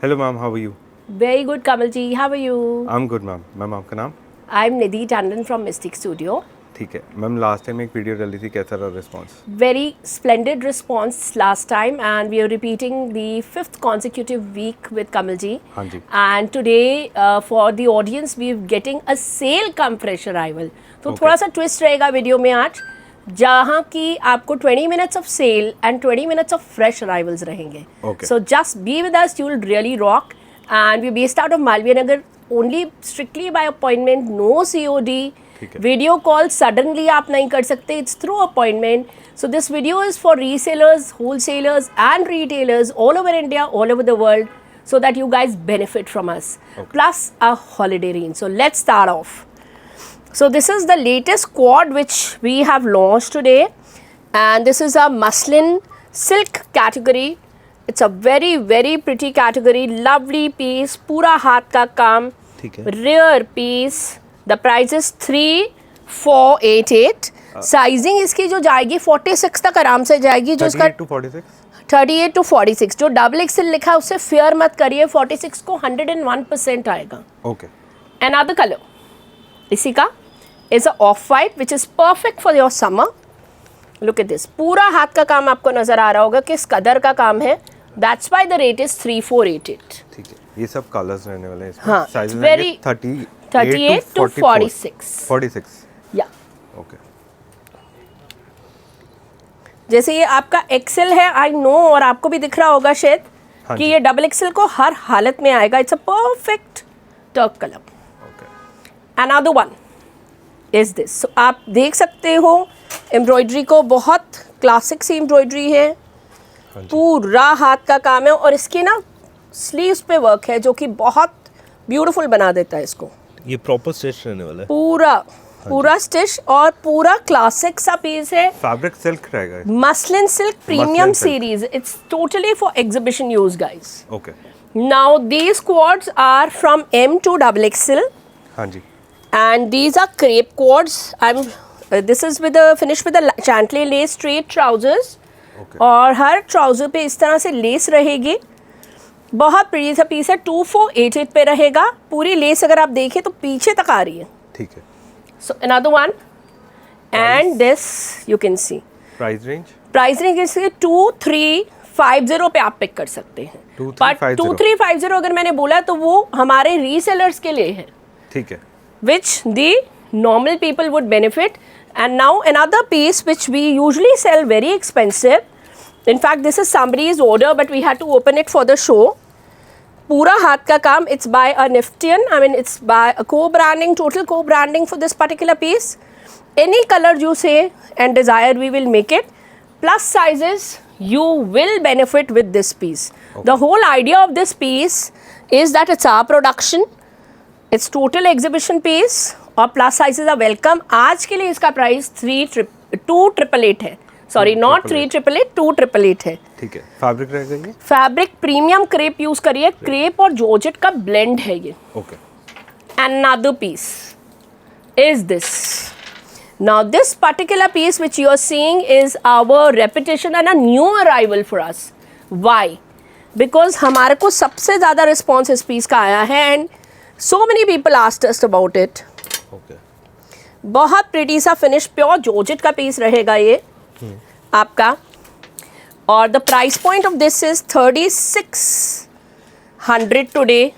Hello ma'am, how are you? Very good, Kamalji. How are you? I am good ma'am. Ma'am आपका नाम? I'm Nidhi Tandon from Mystic Studio. ठीक है ma'am, last time एक video डाली थी, कैसा रहा response? Very splendid response last time, and we are repeating the 5th consecutive week with Kamalji. हाँ जी. And today, for the audience, we're getting a sale cum fresh arrival. तो Okay. थोड़ा सा twist रहेगा video में आज, जहाँ की आपको 20 minutes of sale and 20 minutes of fresh arrivals रहेंगे. Okay. So just be with us, you will really rock. And we're based out of Malviya Nagar, only strictly by appointment, no COD. ठीक है. Video call suddenly आप नहीं कर सकते, it's through appointment. So this video is for resellers, wholesalers and retailers all over India, all over the world, so that you guys benefit from us. Okay. Plus a holiday range. So let's start off. So this is the latest quad which we have launched today, and this is a muslin silk category. It's a very very pretty category, lovely piece, पूरा हाथ का काम, ठीक है. rare piece. The price is 3488. Sizing इसकी जो जाएगी 46 तक आराम से जाएगी. जो इसका 38 to 46? 38 to 46, जो डबल एक्सेल लिखा है उससे फेयर मत करिए. 46 को 101% आएगा. ओके. Another color इसी का is a off white which is perfect for your summer. Look at this, पूरा हाथ का काम आपको नजर आ रहा होगा किस कदर का काम है. That's why the rate is 3488. ठीक है. ये सब कलर्स रहने वाले हैं इसमें. हाँ, साइजेस it's very 38 to 46. 46. या ओके. जैसे ये आपका एक्सेल है, आई नो, और आपको भी दिख रहा होगा शायद हाँ कि जी. ये डबल एक्सेल को हर हालत में आएगा. It's a perfect turk colour. Okay. Another one is this. So आप देख सकते हो एम्ब्रॉयडरी को, बहुत क्लासिक सी एम्ब्रॉयडरी है, हाँ जी. पूरा हाथ का काम है, और इसकी ना स्लीव्स पे वर्क है जो कि बहुत ब्यूटीफुल बना देता है इसको. ये प्रॉपर स्टिच रहने वाला है. पूरा स्टिच और पूरा क्लासिक सा पीस है. फैब्रिक सिल्क रहेगा. Muslin silk premium Muslin silk. Series. It's totally for exhibition use guys. Okay. Now these quads are from M to XXL. हाँ जी. And these are crepe quads. This is with a finish with a chantilly lace straight trousers. Okay. और हर trouser पे इस तरह से less रहेगी. बहुत pretty सा piece है. 2488 पे रहेगा. पूरी लेस अगर आप देखें तो पीछे तक आ रही है. ठीक है. So another one, and this you can C. Price range? Price range इसके 2350 पे आप पिक कर सकते हैं. 2350. 2350 अगर मैंने बोला तो वो हमारे रीसेलर्स के लिए है, ठीक है. which the normal people would benefit. And now another piece which we usually sell very expensive. In fact, this is somebody's order, but we had to open it for the show. Pura हाथ का काम. It's by a Niftian. I mean, it's by a co-branding, total co-branding for this particular piece. Any color you say and desire, we will make it. Plus sizes, you will benefit with this piece. Okay. The whole idea of this piece is that it's our production. It's total exhibition piece और plus sizes are welcome. आज के लिए इसका price 2888 है. Sorry, not 3888, 2888 है. ठीक है. Fabric रहेगा ये? फैब्रिक प्रीमियम क्रेप यूज करिए. क्रेप और जॉर्जेट का ब्लेंड है ये. Okay. Another piece is this. Now this particular piece which you are seeing is our repetition and a new arrival for us. Why? Because हमारे को सबसे ज़्यादा response इस पीस का आया है, and so many people asked us about it. Okay. बहुत pretty सा फिनिश, प्योर जॉर्जेट का पीस रहेगा ये आपका. और the price point of this is 3600 today.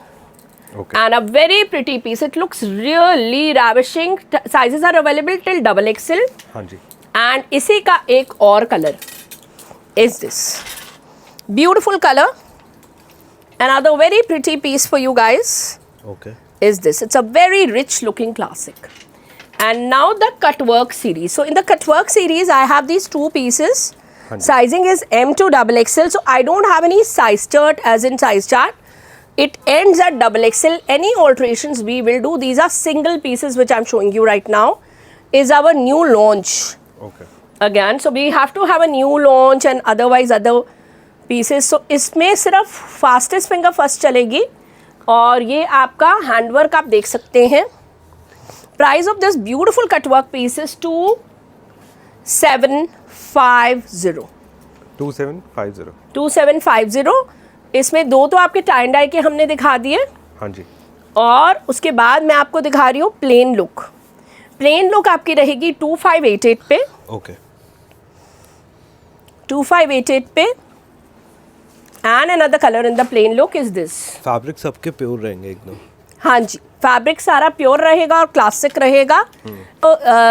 Okay. And a very pretty piece. It looks really ravishing. Sizes are available till XXL. हाँ जी. And इसी का एक और colour is this beautiful color. Another very pretty piece for you guys okay. is this. It's a very rich looking classic. And now the cut work series. So in the cut work series, I have these two pieces. Sizing is M to XXL. So I don't have any size chart as in size chart. It ends at XXL. Any alterations we will do. These are single pieces which I'm showing you right now. Is our new launch. Okay. Again, so we have to have a new launch and otherwise other pieces. So इसमें सिर्फ fastest finger first चलेगी. और ये आपका handwork आप देख सकते हैं. Price of this beautiful cutwork piece is 2750. 2750. 2750 इसमें दो तो आपके टाई एंड डाई के हमने दिखा दिए, हाँ जी, और उसके बाद मैं आपको दिखा रही हूँ प्लेन लुक। प्लेन लुक आपकी रहेगी 2588 पे, ओके 2588 पे। And another colour in the plain look is this. Fabric सबके प्योर रहेंगे एकदम। हाँ जी, फैब्रिक सारा प्योर रहेगा और क्लासिक रहेगा।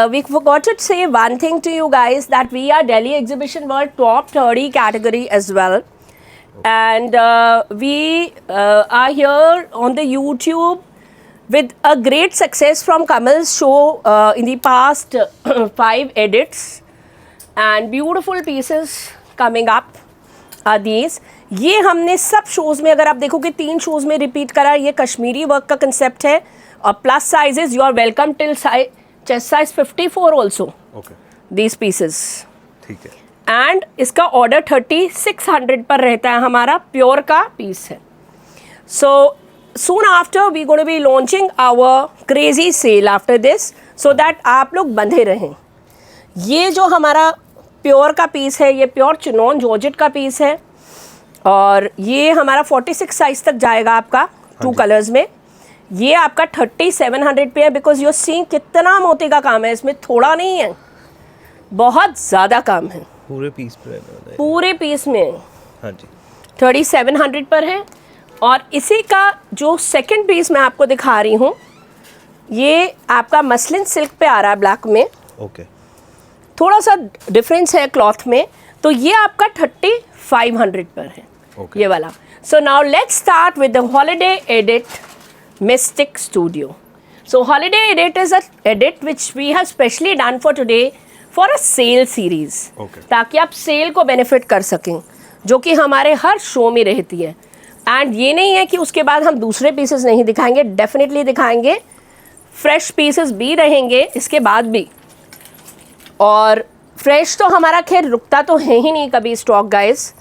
We forgot to say one thing to you guys that we are Delhi exhibition world top 30 category as well, and we are here on the YouTube with a great success from Kamal's show in the past 5 edits, and beautiful pieces coming up are these. ये हमने सब shows में, अगर आप देखोगे 3 shows में repeat करा। ये कश्मीरी वर्क का कंसेप्ट है, और plus sizes you are welcome till chest size 54 also okay, these pieces. ठीक है। एंड इसका ऑर्डर 3600 पर रहता है, हमारा प्योर का पीस है। So soon after we going to be launching our crazy sale after this, so that आप लोग बंधे रहें। ये जो हमारा प्योर का पीस है, ये प्योर चिनॉन जॉर्जेट का पीस है, और ये हमारा 46 साइज तक जाएगा आपका 2 कलर्स में। ये आपका 3700 पे है, बिकॉज यू सीइंग कितना मोती का काम है इसमें, थोड़ा नहीं है, बहुत ज़्यादा काम है। पूरे पीस पे रहने वाला है। पूरे पीस में हाँ जी 3700 पर है। और इसी का जो सेकंड पीस मैं आपको दिखा रही हूँ, ये आपका मसलिन सिल्क पे आ रहा है ब्लैक में, ओके थोड़ा सा डिफरेंस है क्लॉथ में, तो ये आपका 3500 पर है। Okay. ये वाला। So now let's start with the holiday edit Mystic Studio. So holiday edit is a edit which we have specially done for today for a sale series, Okay. ताकि आप सेल को बेनिफिट कर सकें, जो कि हमारे हर शो में रहती है। एंड ये नहीं है कि उसके बाद हम दूसरे पीसेस नहीं दिखाएंगे, डेफिनेटली दिखाएंगे, फ्रेश पीसेस भी रहेंगे इसके बाद भी। और फ्रेश तो हमारा खैर रुकता तो है ही नहीं कभी स्टॉक गाइस,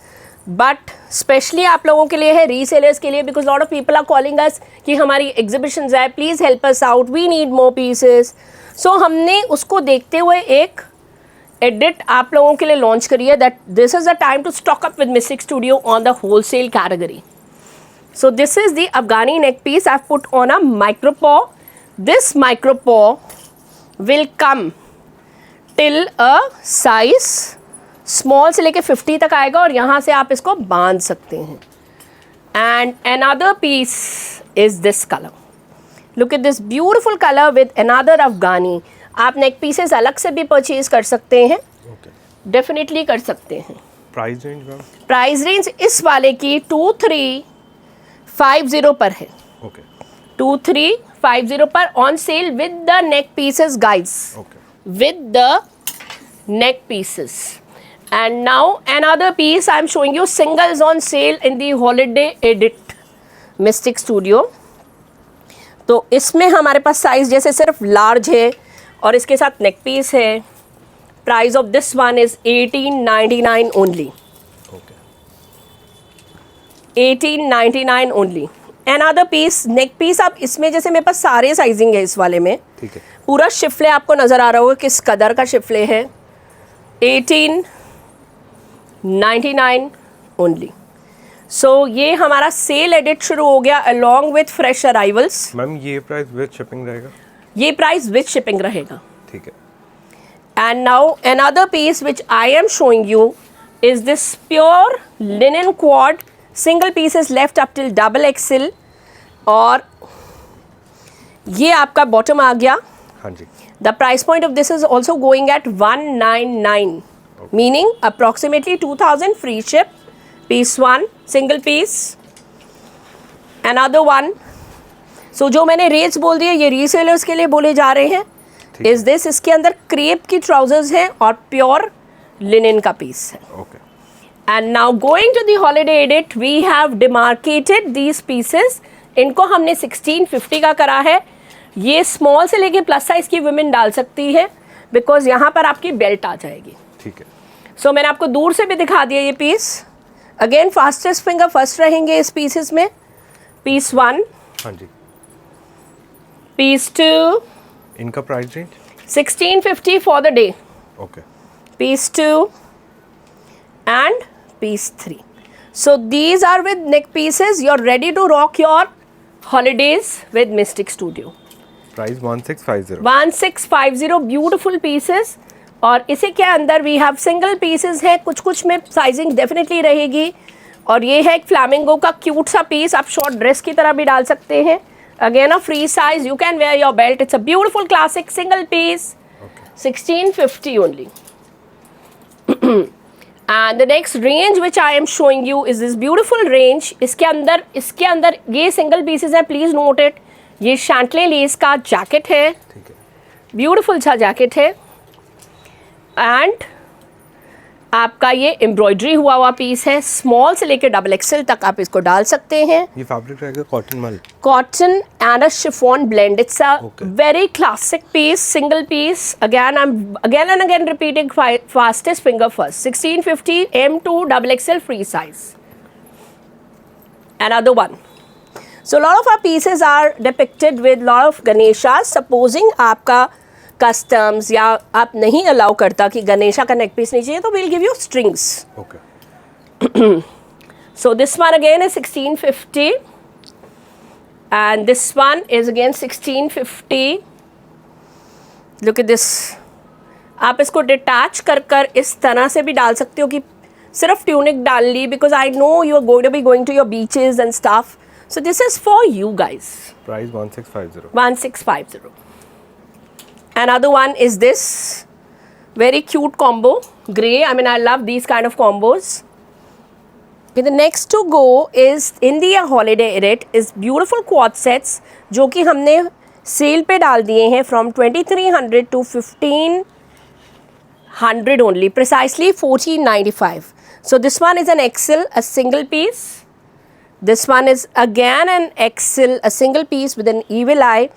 बट स्पेशली आप लोगों के लिए है, रीसेलर्स के लिए, because lot of people are calling us कि हमारी एग्जीबिशंस है, please help us out, we need more pieces. So हमने उसको देखते हुए एक एडिट आप लोगों के लिए लॉन्च करी है, that this is the time to stock up with Mystic Studio on the wholesale category. So this is the Afghani neck piece I've put on a micro paw. This micro paw will come till a size small से लेके 50 तक आएगा, और यहाँ से आप इसको बांध सकते हैं। And another piece is this color. Look at this beautiful color with another Afghani. आप neck pieces अलग से भी परचेज कर सकते हैं, ओके डेफिनेटली कर सकते हैं। Price range ma'am? Price range इस वाले की 2350 पर है, ओके 2350 पर on sale with the neck pieces guys, okay, with the neck pieces. And now another piece I am showing you, singles on sale in the holiday edit Mystic Studio. तो इसमें हमारे पास size जैसे सिर्फ large है, और इसके साथ neck piece है। Price of this one is 1899 only, okay 1899 only. Another piece neck piece, आप इसमें जैसे मेरे पास सारे साइजिंग है इस वाले में, ठीक है। पूरा शिफले आपको नज़र आ रहा होगा किस कदर का शिफले है। 1899 ओनली। सो ये हमारा सेल एडिट शुरू हो गया along with fresh arrivals. Ma'am ये प्राइस विद शिपिंग रहेगा? ये प्राइस विथ शिपिंग रहेगा। ठीक है। And now another piece which I am showing you is this pure linen quad, single pieces left up till XXL, और ये आपका bottom आ गया। हाँ जी, The price point of this is also going at 199, meaning approximately 2000 free ship. Piece 1 single piece, another one. So जो मैंने rates बोल दिए ये रीसेलर्स के लिए बोले जा रहे हैं। इज दिस, इसके अंदर क्रेप की ट्राउजर्स हैं और प्योर लिनन का पीस है। Okay. And now going to the holiday edit, we have demarcated these pieces. इनको हमने 1650 का करा है। ये स्मॉल से लेके प्लस साइज की वुमेन डाल सकती है, बिकॉज यहाँ पर आपकी बेल्ट आ जाएगी। ठीक है। सो मैंने आपको दूर से भी दिखा दिया ये piece. Again fastest finger first रहेंगे इस पीसेस में। पीस 1, हाँ जी, पीस 2, इनका price range? 1650 for the day. Okay. Piece 2 and piece 3. So these are with neck pieces. You're ready to rock your holidays with Mystic Studio. Price 1650. 1650 beautiful pieces. और इसी के अंदर we have single pieces हैं, कुछ कुछ में sizing definitely रहेगी. और ये है एक फ्लैमिंगो का क्यूट सा पीस, आप शॉर्ट ड्रेस की तरह भी डाल सकते हैं. Again a free size, you can wear your belt. It's a beautiful classic single piece. 1650 only. And the next range which I am showing you is this beautiful range. इसके अंदर ये single pieces हैं, please note it. ये शैंटले less का jacket है, beautiful सा jacket है. And आपका ये एम्ब्रॉयडरी हुआ पीस है. स्मॉल से लेकर डबल एक्सेल तक आप इसको डाल सकते हैं. ये फैब्रिक रहेगा cotton mall. Cotton and a chiffon blend. It's a very classic piece, single piece. Again, I'm again and again repeating fastest finger first. 1650 M2 double XL free size. Another one. So a lot of our pieces are depicted with lot of Ganeshas. Supposing आपका customs या आप नहीं allow करता कि गणेशा का neck piece नहीं चाहिए, तो we'll give you strings. Okay. So this one again is 1650. And this one is again 1650. Look at this. आप इसको डिटैच कर इस तरह से भी डाल सकते हो कि सिर्फ ट्यूनिक डाल ली, because I know you are going to be going to your beaches and stuff. So this is for you guys. Price 1650. 1650. Another one is this very cute combo, grey. I mean, I love these kind of combos. Okay, the next to go is India Holiday Edit is beautiful quad sets जो कि हमने cell पे डाल दिए हैं from 2300 to 1500 only, precisely 1495. So this one is an XL, a single piece. This one is again an XL, a single piece with an evil eye.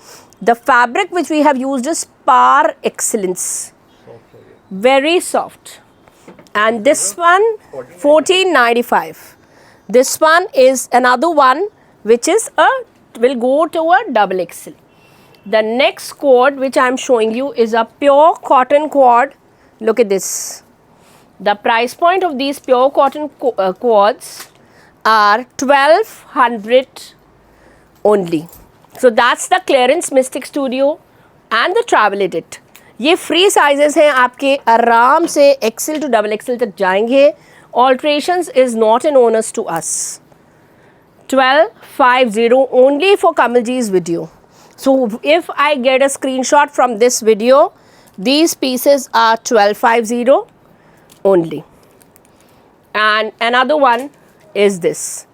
The fabric which we have used is par excellence, very soft. And this one 1495. This one is another one which is will go to a double XL. The next quad which I am showing you is a pure cotton quad. Look at this. The price point of these pure cotton quads are 1200 only. So that's the clearance Mystic Studio and the Travel Edit. ये free sizes हैं आपके, आराम से Excel to double XL तक जाएंगे. Alterations is not an onus to us. 1250 only for Kamalji's video. So if I get a screenshot from this video, these pieces are 1250 only. And another one is this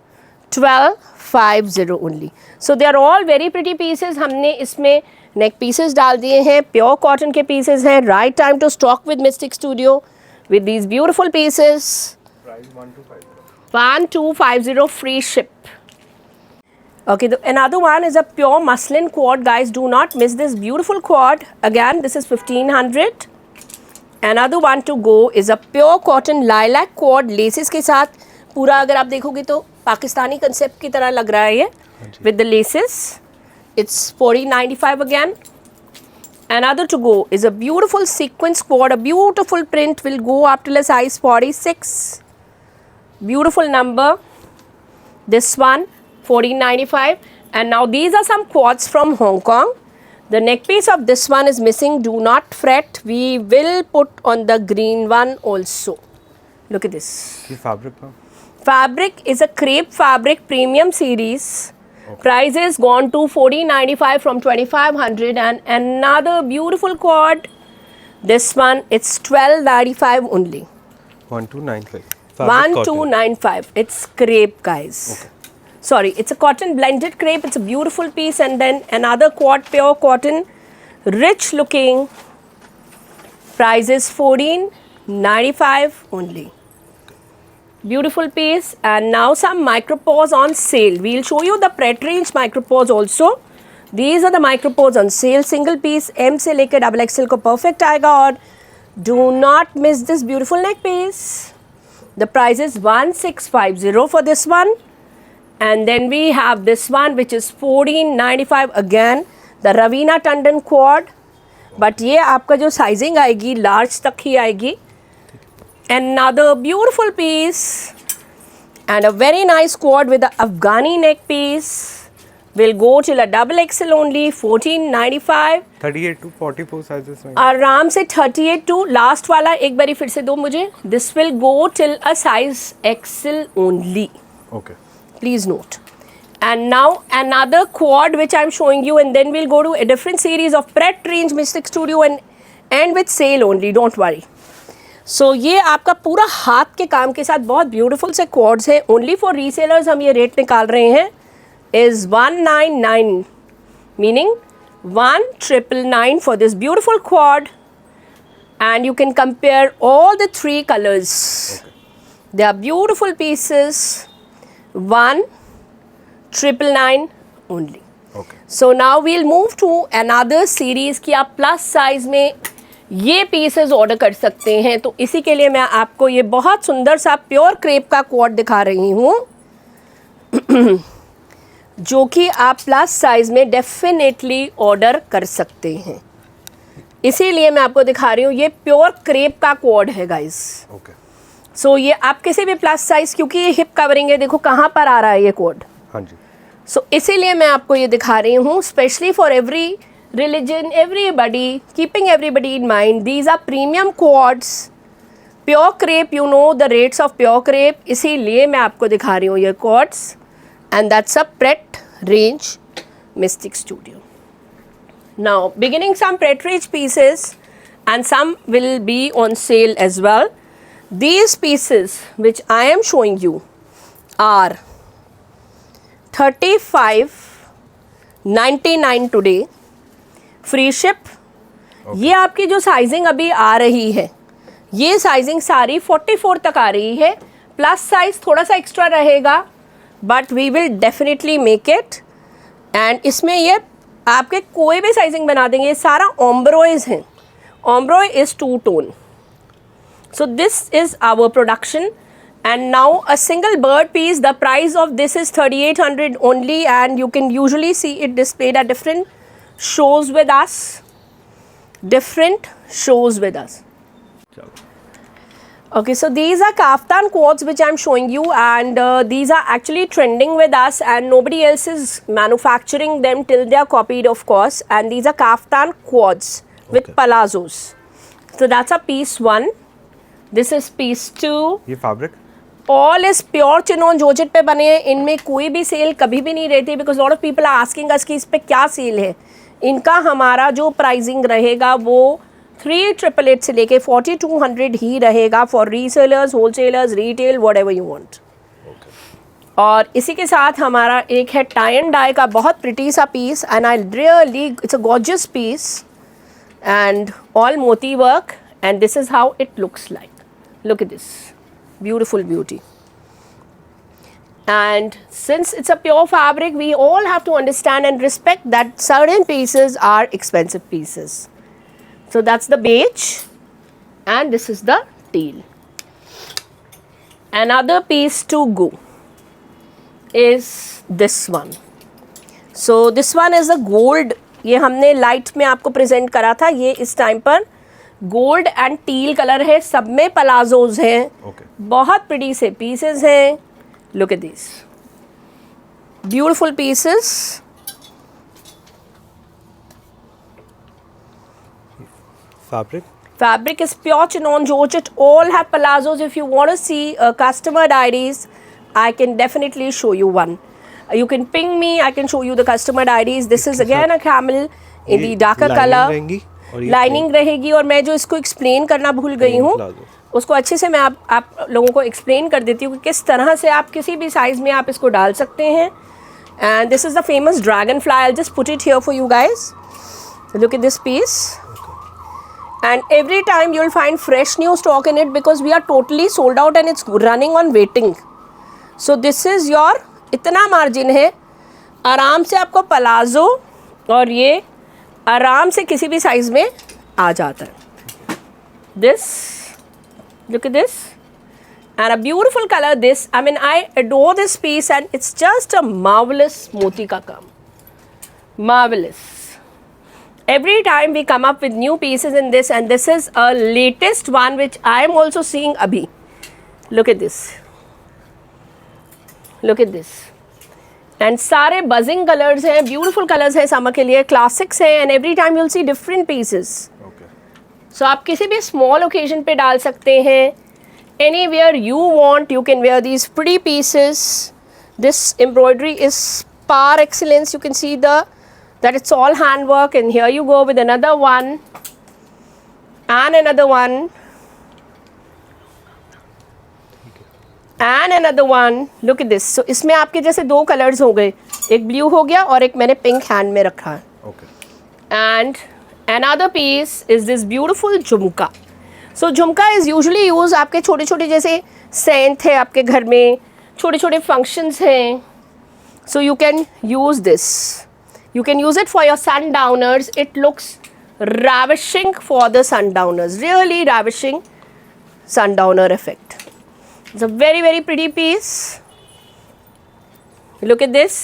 1250 only. So they are all very pretty pieces. हमने इसमें नेक pieces डाल दिए हैं, pure cotton के pieces हैं. Right time to stock with Mystic Studio with these beautiful pieces. Price 1250. 1250 free ship. Okay, another one is a pure muslin quad, guys. Do not miss this beautiful quad. Again, this is 1500. Another one to go is a pure cotton lilac quad laces के साथ. पूरा अगर आप देखोगे तो Pakistani concept की तरह लग रहा है ये with the laces. It's 1495 again. Another to go is a beautiful sequence quad. A beautiful print will go up till a size 46. Beautiful number. This one 1495. And now these are some quads from Hong Kong. The neck piece of this one is missing. Do not fret. We will put on the green one also. Look at this. ये fabric ना? Fabric is a crepe fabric premium series. Price is gone to 1495 from 2500. And another beautiful quad. This one, it's 1295 only. 1295. 1295. It's crepe, guys. Okay. Sorry, it's a cotton blended crepe. It's a beautiful piece. And then another quad pure cotton, rich looking. Price is 1495 only. Beautiful piece. And now some micropores on sale. We'll show you the Pret range micropores also. These are the micropores on sale. Single piece M से लेकर double XL को perfect आएगा. और do not miss this beautiful neck piece. The price is 1650 for this one. And then we have this one which is 1495 again. The Ravina Tandon quad. But ये आपका जो sizing आएगी large तक ही आएगी. Another beautiful piece. and a very nice quad with the Afghani neck piece will go till a double XL only, 1495. 38 to 44 sizes में आराम से 38 to last वाला एक बारी फिर से दो मुझे. This will go till a size XL only. Okay Please note. And now another quad which I'm showing you, and then we'll go to a different series of Pret range Mystic Studio and end with sale only. Don't worry. So ये आपका पूरा हाथ के काम के साथ बहुत beautiful से quads है. Only for resellers हम ये रेट निकाल रहे हैं is 199, meaning 1999 for this beautiful quad, and you can compare all the three colors. They are beautiful pieces. 1999 only. Okay So now we'll move to another series कि आप plus size में ये pieces order कर सकते हैं. तो इसी के लिए मैं आपको ये बहुत सुंदर सा प्योर क्रेप का क्वाड दिखा रही हूँ जो कि आप प्लस साइज में डेफिनेटली ऑर्डर कर सकते हैं. इसीलिए मैं आपको दिखा रही हूँ. ये प्योर क्रेप का क्वाड है गाइस. ओके सो ये आप किसी भी प्लस साइज, क्योंकि ये हिप कवरिंग है, देखो कहाँ पर आ रहा है ये कोड. हाँ जी सो इसीलिए मैं आपको ये दिखा रही हूँ. Specially for every religion, everybody, keeping everybody in mind, these are premium quads, pure crepe. You know the rates of pure crepe. इसीलिए मैं आपको दिखा रही हूँ ये quads. And that's a pret range Mystic Studio. Now beginning some pret range pieces and some will be on sale as well. These pieces which I am showing you are 35.99 today, free ship. ये आपकी जो sizing अभी आ रही है, ये sizing सारी 44 तक आ रही है. प्लस साइज थोड़ा सा एक्स्ट्रा रहेगा, but we will definitely make it. And इसमें ये आपके कोई भी साइजिंग बना देंगे. ये सारा ओम्ब्रॉयज हैं. Ombre is 2 tone. So this is our production, and now a single bird piece, the price of this is 3800 only, and you can usually see it displayed at different shows with us. चलो Okay, so these are kaftan quads which I'm showing you, and these are actually trending with us, and nobody else is manufacturing them till they are copied, of course. And these are kaftan quads with Okay. palazzos. So that's a piece 1. This is piece 2. ये fabric all is pure chinon georgette पे बने हैं. इनमें कोई भी cell कभी भी नहीं रहती, because lot of people are asking us कि इस पे क्या सेल है. इनका हमारा जो प्राइसिंग रहेगा वो 3888 से लेके 4200 ही रहेगा for resellers, wholesalers, retail, whatever you want. और इसी के साथ हमारा एक है टाई एंड डाई का बहुत प्रिटी सा piece, and I really it's a gorgeous piece and all moti work, and this is how it looks like. Look at this beautiful beauty. And since it's a pure fabric, we all have to understand and respect that certain pieces are expensive pieces. So that's the beige, and this is the teal. Another piece to go is this one. So this one is a gold. ये हमने light में आपको present करा था. ये इस time पर gold and teal colour है. सब में पलाजोज हैं. ओके बहुत प्रिटी से पीसेस हैं. Look at this beautiful pieces. Fabric is pure chinon georgette. All have palazzos. If you want to see customer diaries, I can definitely show you one. You can ping me. I can show you the customer diaries. This is again a camel in the darker color. Lining रहेगी. और मैं जो इसको explain करना भूल गई हूँ, उसको अच्छे से मैं आप लोगों को एक्सप्लेन कर देती हूँ कि किस तरह से आप किसी भी साइज़ में आप इसको डाल सकते हैं. And this is the famous dragonfly. I just put it here for you guys. Look at this piece. And every time you'll find fresh new stock in it because we are totally sold out and it's running on waiting. So this is your इतना margin है. आराम से आपको palazzo और ये आराम से किसी भी साइज़ में आ जाता है. This, look at this, and a beautiful color. This, I mean, I adore this piece and it's just a marvelous moti का काम. Marvelous. Every time we come up with new pieces in this, and this is a latest one which I am also seeing abhi. Look at this. Look at this, and सारे buzzing colours हैं, beautiful colours हैं summer के लिए, classics हैं, and every time you will see different pieces. So आप किसी भी small occasion पे डाल सकते हैं. Anywhere you want, you can wear these pretty pieces. This embroidery is par excellence. You can see that it's all handwork, and here you go with another one and another one and another one. Look at this. So इसमें आपके जैसे दो colours हो गए, एक blue हो गया और एक मैंने पिंक हैंड में रखा है. And another piece is this beautiful झुमका. सो झुमका इज़ यूजली यूज आपके छोटे छोटे जैसे सेंथ है आपके घर में, छोटे छोटे फंक्शंस हैं. So you can use this, you can use it for your sundowners. It looks ravishing for the sundowners, really ravishing sundowner effect. It's a very very pretty piece. Look at this,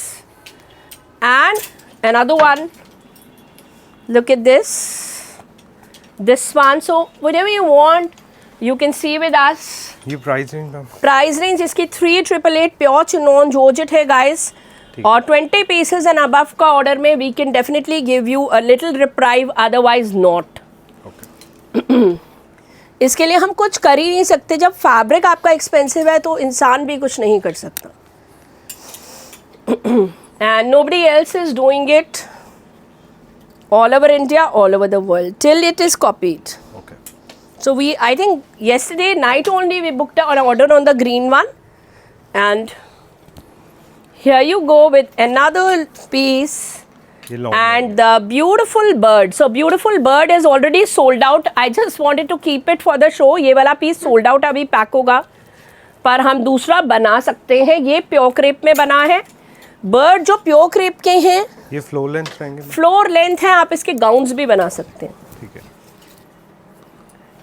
and another one. Look at this one. So whatever you want, you can see with us. ये price range ma'am? Price range इसकी 3888 pure chinon georgette है guys, और 20 pieces and above का order में we can definitely give you a little reprieve, otherwise not. इसके लिए हम कुछ कर ही नहीं सकते. जब फैब्रिक आपका एक्सपेंसिव है तो इंसान भी कुछ नहीं कर सकता. And nobody else is doing it all over India, all over the world, till it is copied. Okay. So I think yesterday night only we booked an order on the green one, and here you go with another piece, and the beautiful bird. So beautiful bird is already sold out. I just wanted to keep it for the show. ये वाला piece sold out अभी pack होगा, पर हम दूसरा बना सकते हैं. ये प्योर क्रेप में बना है. बर्ड जो प्योर क्रेप के हैं, ये फ्लोर लेंथ रहेंगे? फ्लोर लेंथ है. आप इसके गाउन्स भी बना सकते हैं. ठीक है.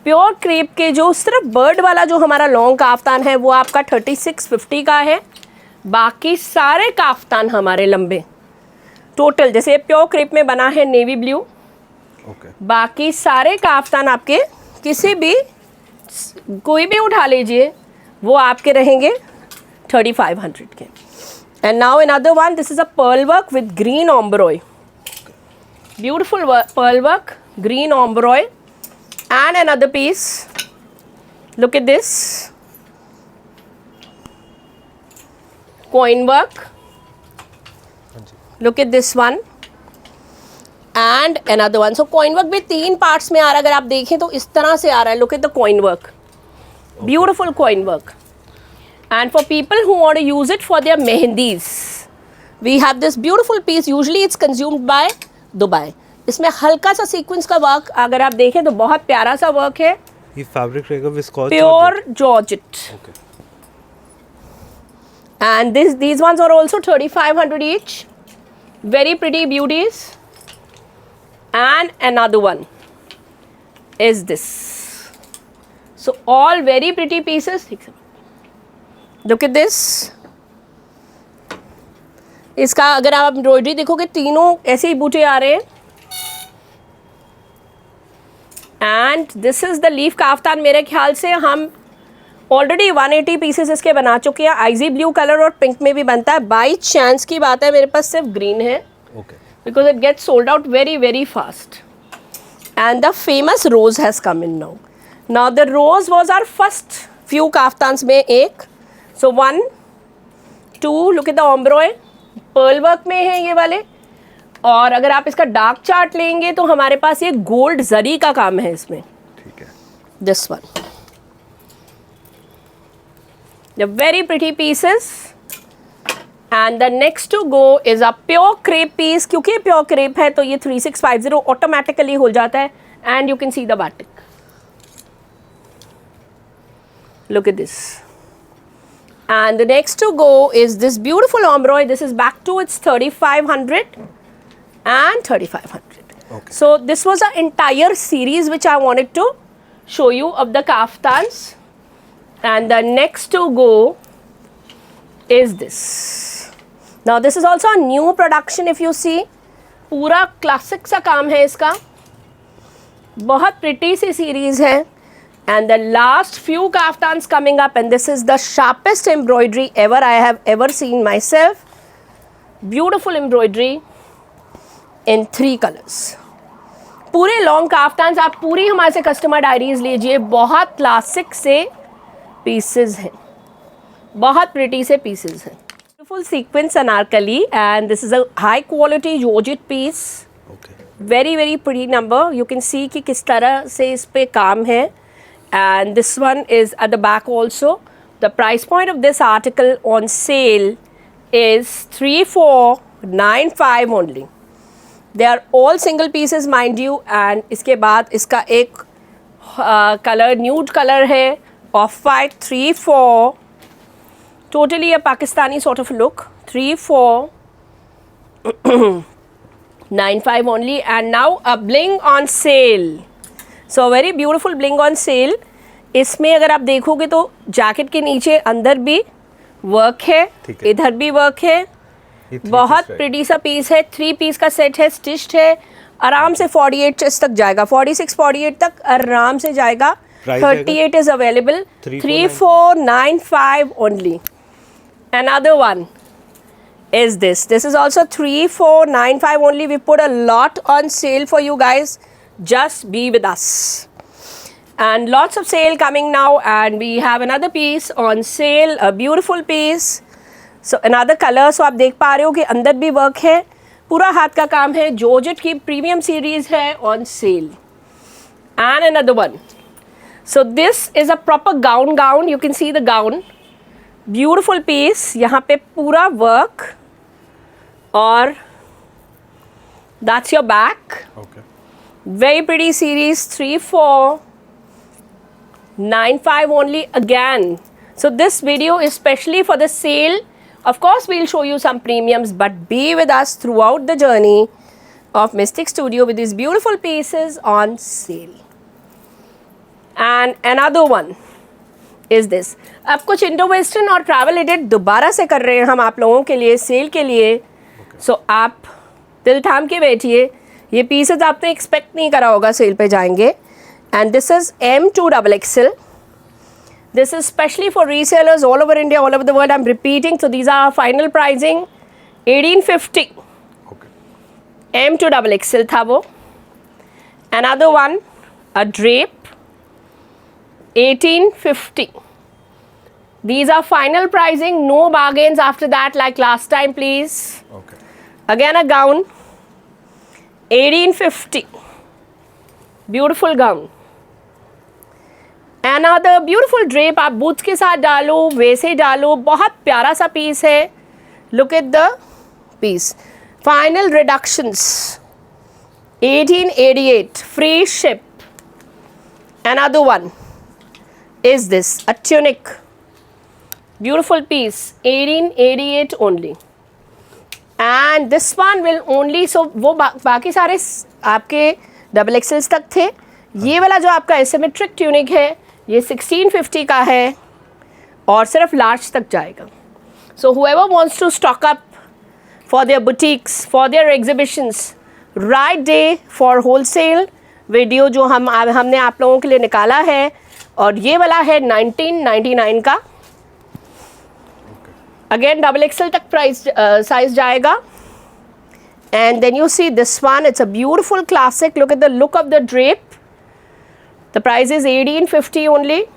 प्योर क्रेप के जो सिर्फ बर्ड वाला जो हमारा लॉन्ग काफ्तान है वो आपका 3650 का है. बाकी सारे काफ्तान हमारे लंबे टोटल, जैसे प्योर क्रेप में बना है नेवी ब्लू, बाकी सारे काफ्तान आपके किसी भी कोई भी उठा लीजिए वो आपके रहेंगे 3500 के. And now another one, this is a pearl work with green ombroi. Beautiful pearl work, green ombroi. And another piece. Look at this. Coin work. Look at this one. And another one. So coin work भी 3 parts में आ रहा है. अगर आप देखें तो इस तरह से आ रहा है. Look at the coin work. Beautiful coin work. And for people who want to use it for their mehendis, we have this beautiful piece. Usually it's consumed by Dubai. इसमें हल्का सा सीक्वेंस का वर्क अगर आप देखें तो बहुत प्यारा सा वर्क है. ये फैब्रिक रहेगा viscose pure georgette. And these ones are also 3500 each. Very pretty beauties. And another one is this. So all very pretty pieces. Look at this. इसका अगर आप एम्ब्रॉयडरी देखोगे तीनों ऐसे ही बूटे आ रहे हैं. And this is the leaf kaftan. मेरे ख्याल से हम ऑलरेडी 180 पीसेस इसके बना चुके हैं. आइजी ब्लू कलर और पिंक में भी बनता है. बाई चांस की बात है मेरे पास सिर्फ ग्रीन है, because it gets sold out very very fast. And the famous rose has come in now. Now the rose was our first few kaftans में एक. So 1, 2, look at the ombroi, pearl work में है ये वाले. और अगर आप इसका डार्क चार्ट लेंगे तो हमारे पास ये गोल्ड जरी का काम है इसमें. ठीक है. This one, the very pretty pieces. And the next to go is a pure crepe piece. क्योंकि प्योर क्रेप है तो ये 3650 ऑटोमेटिकली हो जाता है. And you can see the batik. Look at this. And the next to go is this beautiful ombroi. This is back to its 3500 and 3500. Okay. So this was an entire series which I wanted to show you of the kaftans. And the next to go is this. Now this is also a new production. If you see, पूरा classic सा काम है इसका. बहुत pretty सी series है. And the last few kaftans coming up, and this is the sharpest embroidery ever I have ever seen myself. Beautiful embroidery in 3 colors. पूरे long काफ्तान्स आप पूरी हमारे से कस्टमर डायरीज लीजिए, बहुत क्लासिक से पीसेस हैं, बहुत प्रिटी से पीसेस हैं. Beautiful sequence anarkali, and this is a high quality georgette piece. Okay. Very very pretty number. You can see कि किस तरह से इस पे काम है. And this one is at the back also. The price point of this article on sale is 3495 only. They are all single pieces mind you, and इसके बाद इसका एक कलर न्यूड कलर है, of white, 34, totally a Pakistani sort of look, 3495 only. And now a bling on sale. So very beautiful bling on sale. इसमें अगर आप देखोगे तो जैकेट के नीचे अंदर भी वर्क है, इधर भी वर्क है, बहुत प्रिटी सा पीस है. 3 पीस का सेट है, स्टिच्ड है, आराम से 48 तक जाएगा, 46-48 तक आराम से जाएगा. 38 is available. 3495 only. Another one is this. This is also 3495 only. We put a lot on sale for you guys. Just be with us. And lots of sale coming now, and we have another piece on sale, a beautiful piece. So another color. So आप देख पा रहे हो कि अंदर भी work है, पूरा हाथ का काम है, जॉर्जेट की प्रीमियम सीरीज है on sale. And another one. So this is a proper gown. You can see the gown. Beautiful piece. यहाँ पे पूरा work, और that's your back. Okay. Very pretty series. 3495 only again. So this video is specially for the sale. Of course we'll show you some premiums, but be with us throughout the journey of Mystic Studio with these beautiful pieces on sale. And another one is this. अब कुछ Indo western और travel edit दोबारा से कर रहे हैं हम आप लोगों के लिए, सेल के लिए. सो आप दिल थाम के बैठिए, ये पीसेस आपने एक्सपेक्ट नहीं करा होगा सेल पे जाएंगे. And this is M2XXL. This is specially for resellers all over India, all over the world. I'm repeating. So these are our final pricing. 1850. Okay. M2XXL था वो. Another one, a drape. 1850. These are final pricing. No bargains after that like last time, please. Okay. Again a gown. 1850. Beautiful gown. Another beautiful drape. आप boots के साथ डालो, वैसे डालो, बहुत प्यारा सा पीस है. Look at the piece. Final reductions. 1888. Free ship. Another one is this, a tunic. Beautiful piece. 1888 only. And this one will only, so वो बाकी सारे आपके XXL तक थे. ये वाला जो आपका एसिमेट्रिक ट्यूनिक है, ये 1650 का है और सिर्फ लार्ज तक जाएगा. So whoever wants to stock up for their boutiques, for their exhibitions, right day for wholesale video जो हमने आप लोगों के लिए निकाला है, और ये वाला है 1999 का. अगेन XXL तक प्राइस साइज जाएगा. And then you see this one, it's a beautiful classic. Look at the look of the drape. The price is 1850 only.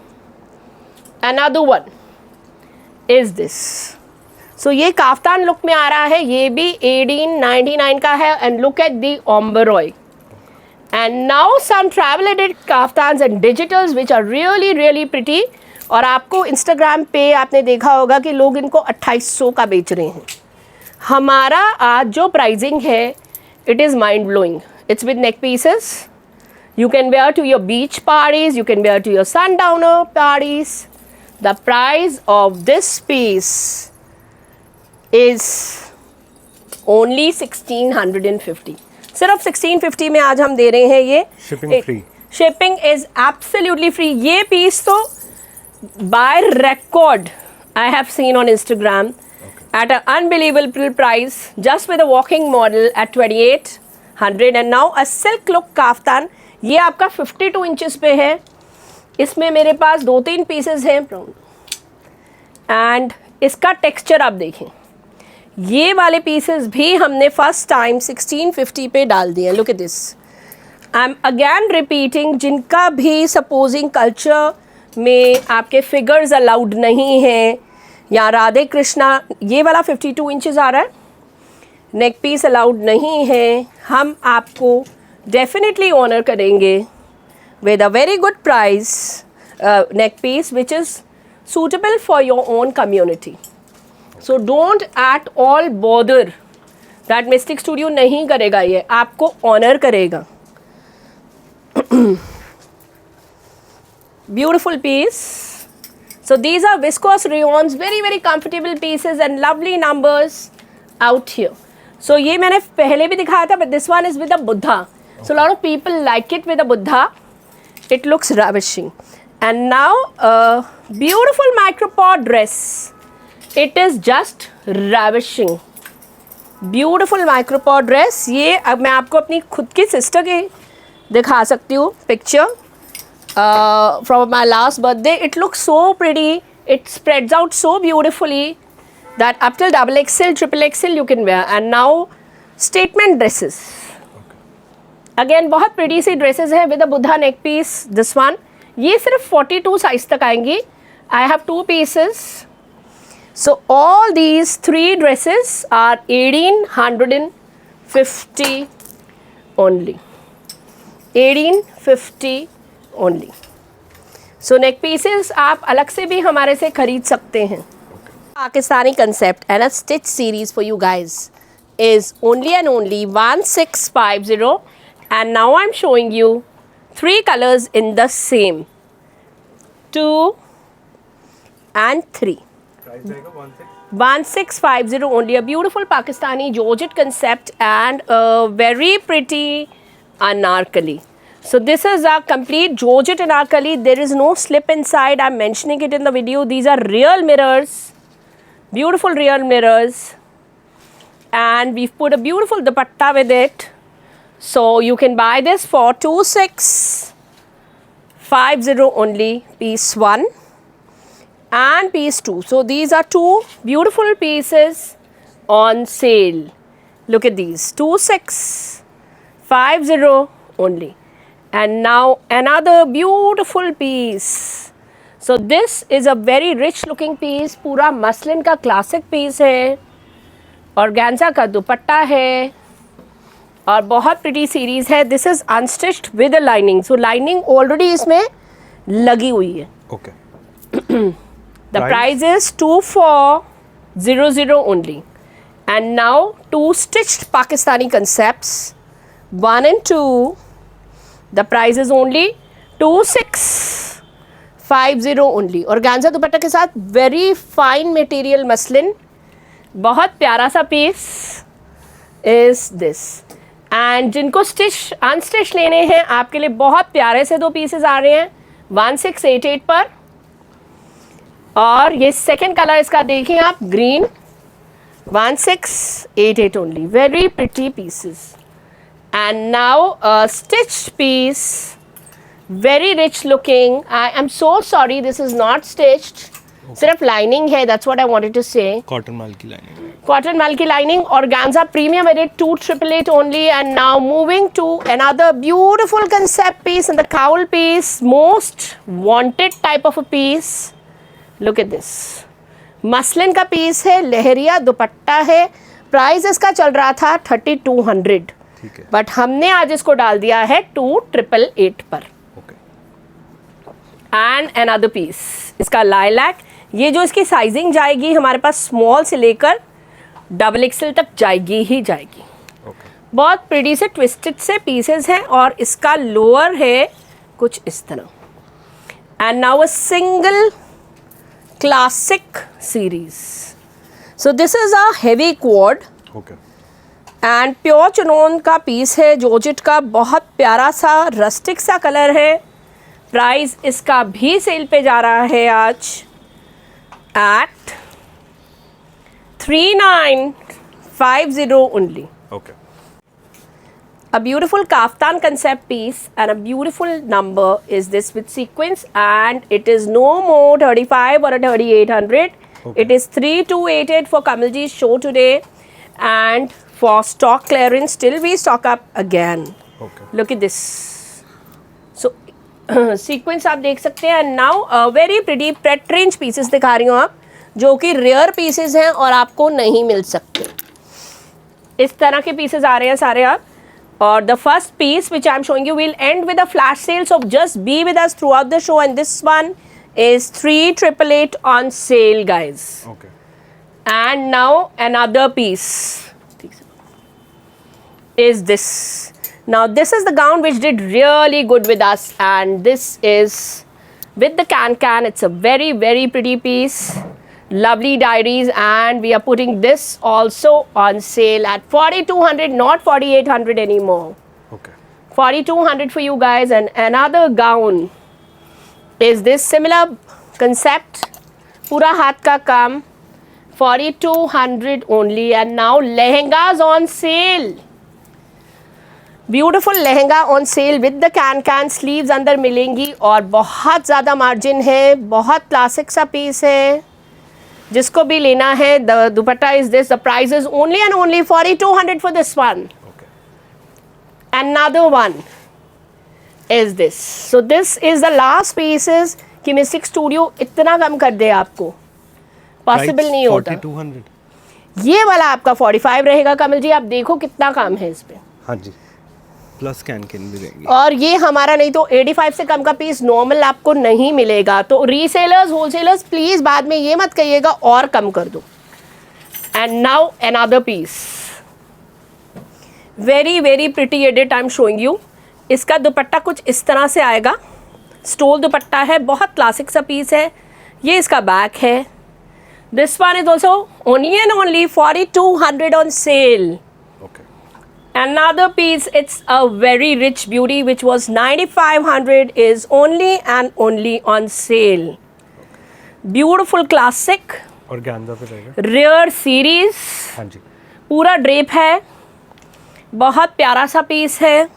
Another one is this. So ये काफ्तान लुक में आ रहा है, ये भी 1899 का है. And look at the omberoi. And now some travel edit kaftans and digitals which are really really pretty. और आपको Instagram पे आपने देखा होगा कि लोग इनको 2800 का बेच रहे हैं. हमारा आज जो प्राइसिंग है, it is mind blowing. It's with neck pieces. You can wear to your beach parties, you can wear to your sundowner parties. The price of this piece is only 1650. सिर्फ 1650 में आज हम दे रहे हैं ये. Shipping free. Shipping is absolutely free. ये piece तो by record I have seen on Instagram at an unbelievable price, just with a walking model at 2800. And now a silk look kaftan. ये आपका 52 इंचेस पे है, इसमें मेरे पास 2-3 pieces हैं brown, and इसका टेक्सचर आप देखें, ये वाले पीसेस भी हमने फर्स्ट टाइम 1650 पे डाल दिए। Look at this, I am again repeating, जिनका भी सपोजिंग कल्चर में आपके फिगर्स अलाउड नहीं हैं, या राधे कृष्णा, ये वाला 52 इंचेस आ रहा है, नेक पीस अलाउड नहीं है, हम आपको डेफिनेटली ऑनर करेंगे with a very good price neck piece which is suitable for your own community. So don't at all bother that Mystic Studio नहीं करेगा, ये आपको ऑनर करेगा। Beautiful piece. So these are viscose rayons, very comfortable pieces and lovely numbers out here. So ये मैंने पहले भी दिखाया था, but this one is with a Buddha. So a lot of people like it with a Buddha. It looks ravishing. And now a beautiful micropod dress. It is just ravishing. Beautiful micropod dress. ये अब मैं आपको अपनी खुद की sister की दिखा सकती हूँ picture from my last birthday. It looks so pretty. It spreads out so beautifully that up till XXL, XXL you can wear. And now statement dresses. Again बहुत प्रिटी सी ड्रेसेस हैं with a Buddha neck piece. This one, ये सिर्फ 42 size तक आएंगी। I have 2 pieces, so all these 3 dresses are 1850 only, 1850 only. So neck pieces आप अलग से भी हमारे से खरीद सकते हैं। Pakistani concept and a stitch series for you guys is only and only 1650, and now I'm showing you 3 colors in the same, 2 and 3. Price रहेगा 1650 only. A beautiful Pakistani Georgette concept and a very pretty anarkali. So this is a complete Georgette anarkali. There is no slip inside. I'm mentioning it in the video. These are real mirrors, beautiful real mirrors. And we've put a beautiful dupatta with it, so you can buy this for 2650 only, piece 1 and piece 2. So these are 2 beautiful pieces on sale. Look at these, 2650 only. And now another beautiful piece. So this is a very rich looking piece, पूरा muslin का classic piece है, organza का दुपट्टा है और बहुत pretty series है। This is unstitched with a lining, so lining already इसमें लगी हुई है। Okay. The price is 2400 only. And now 2 stitched Pakistani concepts, 1 and 2. The price is only 2650 only. Organza दुपट्टा के साथ वेरी फाइन मटेरियल मसलिन, बहुत प्यारा सा पीस इज दिस। एंड जिनको स्टिच अनस्टिच लेने हैं आपके लिए बहुत प्यारे से 2 पीसेस आ रहे हैं 1688 पर। और ये सेकंड कलर इसका देखें आप, green, 1688 only, very pretty pieces. And now a stitch piece, very rich looking. I am so sorry this is not stitched, सिर्फ लाइनिंग है, that's what I wanted to say. Cotton माल की lining, Cotton Malki lining, organza premium edit 2888 only. And now moving to another beautiful concept piece and the cowl piece, most wanted type of a piece. Look at this, muslin का piece है, लहरिया दुपट्टा है। Price इसका चल रहा था 3200, ठीक है, but हमने आज इसको डाल दिया है 2888 पर। ओके। एंड अनदर पीस, इसका लाइलैक, ये जो इसकी साइजिंग जाएगी हमारे पास स्मॉल से लेकर XXL तक जाएगी ही जाएगी। ओके। बहुत प्रिटी से ट्विस्टेड से पीसेस हैं और इसका लोअर है कुछ इस तरह। And now a single classic series, so this is a heavy quad okay. And pure चनोन का पीस है, जॉर्जेट का, बहुत प्यारा सा रस्टिक सा कलर है। प्राइस इसका भी सेल पे जा रहा है आज at 3950 only. Okay. A beautiful kaftan concept piece and a beautiful number is this with sequins, and it is no more 35 or a 3800. Okay. It is 3288 for Kamalji's show today, and for stock clearance still we stock up again. Okay. Look at this. So sequence आप देख सकते हैं. And now very pretty pret range pieces दिखा रही हूँ आप, जो कि रेयर पीसेस हैं और आपको नहीं मिल सकते. इस तरह के पीसेस आ रहे हैं सारे आप. और the first piece which I am showing you will end with a flash sale, so just be with us throughout the show. And this one is 3888 on sale, guys. Okay. And now another piece is this. Now this is the gown which did really good with us, and this is with the can. It's a very very pretty piece, lovely diaries, and we are putting this also on sale at 4200, not 4800 anymore. Okay. 4200 for you guys. And another gown is this similar concept, पूरा हाथ का काम, 4200 only. And now lehengas on sale. Beautiful lehenga on sale with the can sleeves अंदर मिलेंगी, और बहुत ज़्यादा margin है, बहुत क्लासिक सा पीस है. जिसको भी लेना है, the dupatta is this. The price is only and only 4200 for this one. Okay. Another one is this. So this is the last pieces कि मिस्टिक स्टूडियो इतना कम कर दे आपको, पॉसिबल नहीं होता. 4200. ये वाला आपका 45 रहेगा. कमल जी आप देखो कितना काम है इस पे. हाँ जी. प्लस कैन भी रहेंगे. और ये हमारा नहीं तो 85 से कम का पीस नॉर्मल आपको नहीं मिलेगा. तो रीसेलर्स होलसेलर्स प्लीज बाद में ये मत कहिएगा और कम कर दो. And now another piece, very very pretty edit I am showing you. इसका दुपट्टा कुछ इस तरह से आएगा, स्टोल दुपट्टा है, बहुत क्लासिक सा पीस है. ये इसका बैक है. This one is also only and only 4200 on sale. Okay. Another piece, it's a very rich beauty which was 9500 is only and only on sale. Beautiful classic, Organza पे रहेगा. rare series, हाँ जी. पूरा drape है, बहुत प्यारा सा piece है.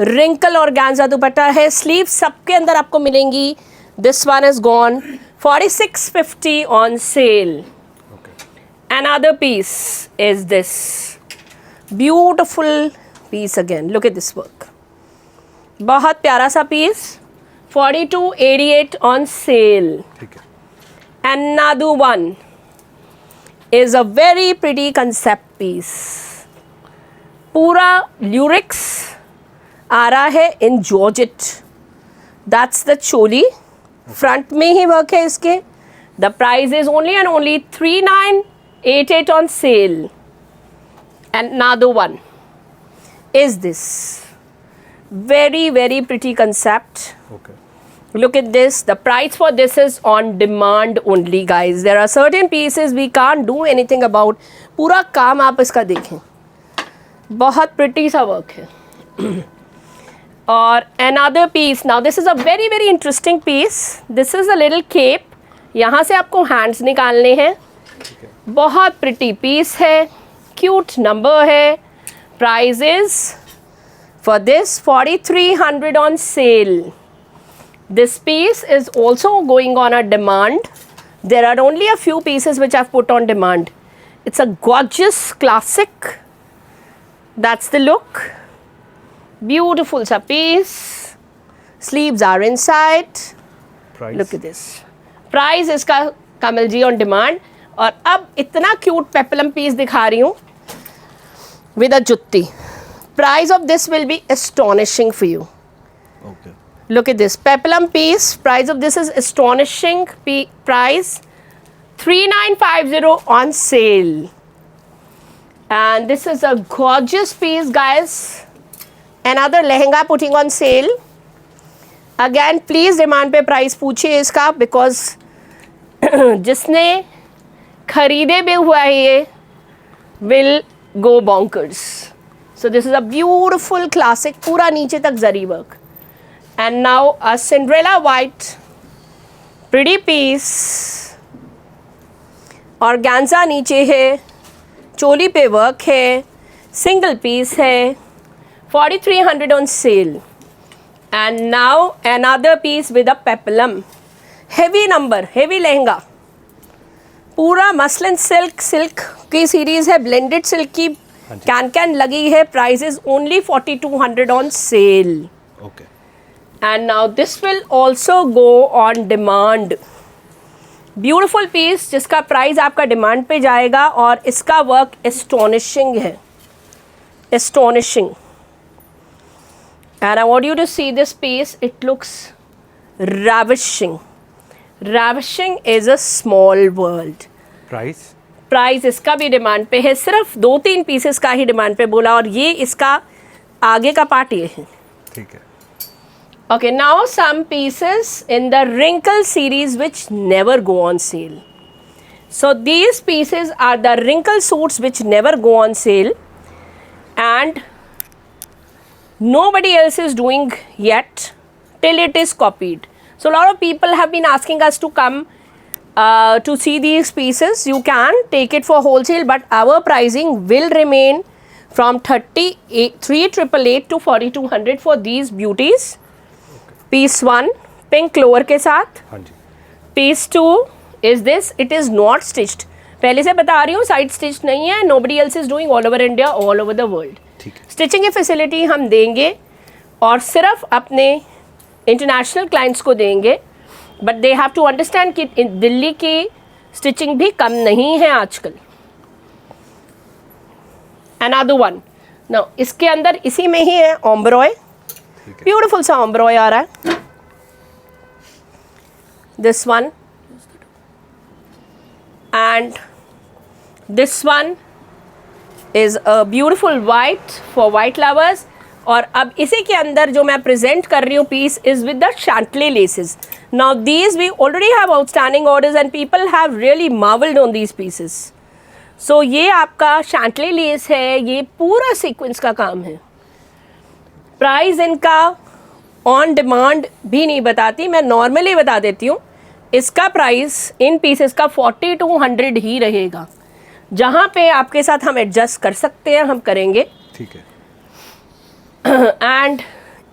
Wrinkle organza दुपट्टा है. स्लीव सबके अंदर आपको मिलेंगी. This one is gone 4650 on sale. Okay. Another piece is this beautiful piece again. Look at this work. बहुत प्यारा सा पीस, 4288 on sale. ठीक है. Another one is a very pretty concept piece. पूरा lyrics आ रहा है in georgette. That's the choli. Front में ही वर्क है इसके. The price is only and only 3988 on sale. And another one is this very very pretty concept. Okay. Look at this. The price for this is on demand only, guys. There are certain pieces we can't do anything about. पूरा काम आप इसका देखें, बहुत pretty सा work है. और another piece, now this is a very very interesting piece. This is a little cape. यहाँ से आपको hands निकालने हैं. बहुत pretty piece है, cute number है. Price is for this 4300 on sale. This piece is also going on a demand. There are only a few pieces which I've put on demand. It's a gorgeous classic. That's the look. Beautiful sa piece. Sleeves are inside. Price. Look at this. Price इसका कमल जी on demand. और अब इतना cute peplum piece दिखा रही हूँ with a जुत्ती. Price of this will be astonishing for you. Okay. Look at this peplum piece. Price of this is astonishing. Price 3950 on sale. And this is a gorgeous piece, guys. Another lehenga putting on sale. Again, please demand पे price पूछिए इसका, because जिसने खरीदे भी हुआ है ये will go bonkers. So this is a beautiful classic, पूरा नीचे तक जरी work. And now a Cinderella white pretty piece. Organza नीचे है, चोली पे वर्क है, सिंगल पीस है, 4300 on sale. And now another piece with a peplum. Heavy number, heavy lehenga, पूरा muslin silk की सीरीज है, ब्लेंडेड सिल्क की कैन लगी है. Price is only 4200 on sale. Okay. And now this will also go on demand. Beautiful piece जिसका price आपका demand पे जाएगा और इसका वर्क एस्टोनिशिंग है, astonishing. And I want you to see this piece. It looks ravishing. Ravishing is a small world. Price? Price इसका भी demand पे है. सिर्फ 2-3 पीसेस का ही डिमांड पे बोला और ये इसका आगे का पार्ट ये है. ठीक है. Okay, now some pieces in the wrinkle series which never go on sale. So these pieces are the wrinkle suits which never go on sale and nobody else is doing yet till it is copied. So a lot of people have been asking us to come to see these pieces. You can take it for wholesale, but our pricing will remain from 3,888 to 4,200 for these beauties. Piece 1 pink lower के साथ. हाँ जी. Piece 2 is this. It is not stitched. पहले से बता रही हूँ, side stitch नहीं है. Nobody else is doing all over India, all over the world. Stitching की फैसिलिटी हम देंगे और सिर्फ अपने इंटरनेशनल क्लाइंट्स को देंगे, but they have to understand कि दिल्ली की स्टिचिंग भी कम नहीं है आजकल. Another one. नाउ इसके अंदर इसी में ही है ऑम्ब्रॉय. ब्यूटीफुल सा ऑम्ब्रॉय आ रहा है. This one and this one is a beautiful white for white lovers. और अब इसी के अंदर जो मैं प्रेजेंट कर रही हूँ piece is with the Chantilly laces. Now these we already have outstanding orders and people have really marveled on these pieces. So ये आपका Chantilly lace है, ये पूरा सीक्वेंस का काम है. प्राइस इनका ऑन डिमांड भी नहीं बताती, मैं नॉर्मली बता देती हूँ. इसका प्राइस इन पीसेस का 4200 ही रहेगा. जहाँ पे आपके साथ हम एडजस्ट कर सकते हैं हम करेंगे. ठीक है. एंड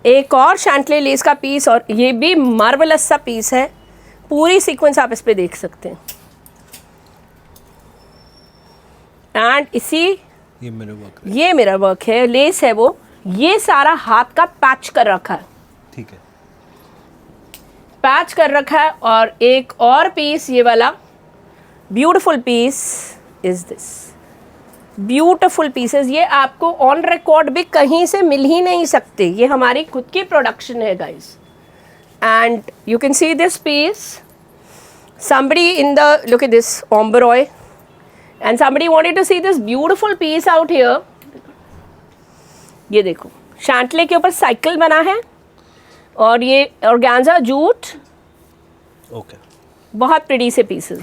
एक और शैंटले लेस का पीस और ये भी मार्वलस सा पीस है. पूरी सीक्वेंस आप इस पे देख सकते हैं. एंड इसी ये मेरा वर्क है, लेस है वो. ये सारा हाथ का पैच कर रखा है. ठीक है. पैच कर रखा है. और एक और पीस ये वाला beautiful piece is this. Beautiful pieces, ये आपको ऑन रिकॉर्ड भी कहीं से मिल ही नहीं सकते. ये हमारी खुद की प्रोडक्शन है guys. And you can see this piece. somebody in the look at this ombroi and somebody wanted to see this beautiful piece out here. ये देखो शैंटले के ऊपर साइकिल बना है और ये ऑर्गेन्जा जूट. ओके. बहुत प्रिटी से पीसेस.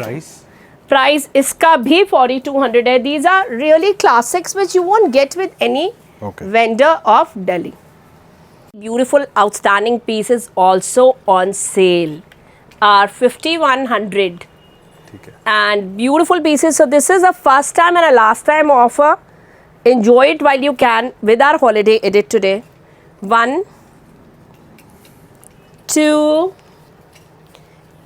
प्राइस इसका भी 4200 है. These are really classics which you won't get with any vendor of Delhi. Beautiful outstanding pieces also on sale are 5100. And beautiful pieces. So this is a first time and a last time offer. Enjoy it while you can with our holiday edit today. 1, 2